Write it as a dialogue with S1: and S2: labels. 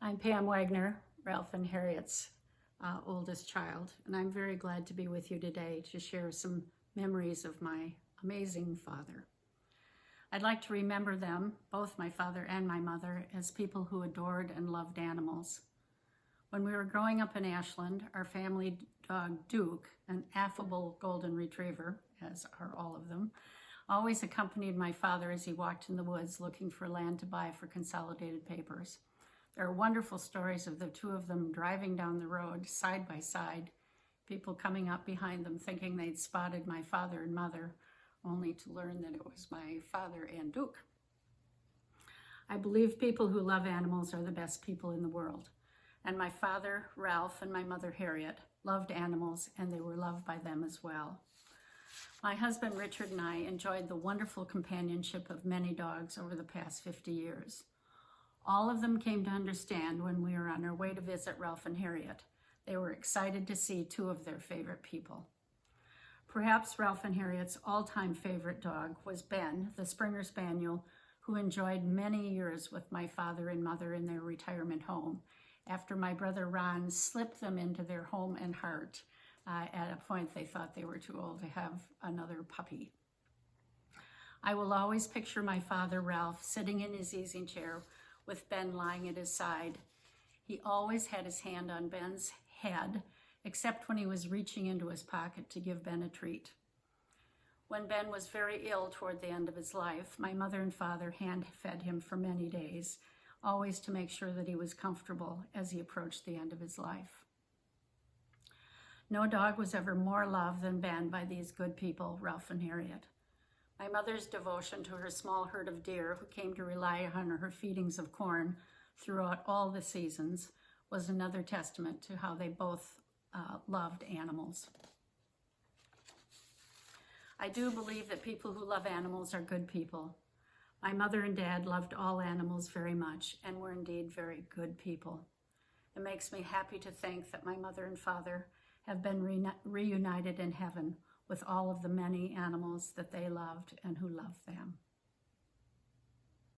S1: I'm Pam Wagner, Ralph and Harriet's oldest child, and I'm very glad to be with you today to share some memories of my amazing father. I'd like to remember them, both my father and my mother, as people who adored and loved animals. When we were growing up in Ashland, our family dog Duke, an affable golden retriever, as are all of them, always accompanied my father as he walked in the woods looking for land to buy for consolidated papers. There are wonderful stories of the two of them driving down the road side by side, people coming up behind them thinking they'd spotted my father and mother, only to learn that it was my father and Duke. I believe people who love animals are the best people in the world. And my father, Ralph, and my mother, Harriet, loved animals, and they were loved by them as well. My husband, Richard, and I enjoyed the wonderful companionship of many dogs over the past 50 years. All of them came to understand when we were on our way to visit Ralph and Harriet. They were excited to see two of their favorite people. Perhaps Ralph and Harriet's all-time favorite dog was Ben, the Springer Spaniel, who enjoyed many years with my father and mother in their retirement home, after my brother Ron slipped them into their home and heart. At a point they thought they were too old to have another puppy. I will always picture my father, Ralph, sitting in his easy chair with Ben lying at his side. He always had his hand on Ben's head, except when he was reaching into his pocket to give Ben a treat. When Ben was very ill toward the end of his life, my mother and father hand-fed him for many days, always to make sure that he was comfortable as he approached the end of his life. No dog was ever more loved than Ben by these good people, Ralph and Harriet. My mother's devotion to her small herd of deer, who came to rely on her feedings of corn throughout all the seasons, was another testament to how they both loved animals. I do believe that people who love animals are good people. My mother and dad loved all animals very much and were indeed very good people. It makes me happy to think that my mother and father have been reunited in heaven with all of the many animals that they loved and who loved them.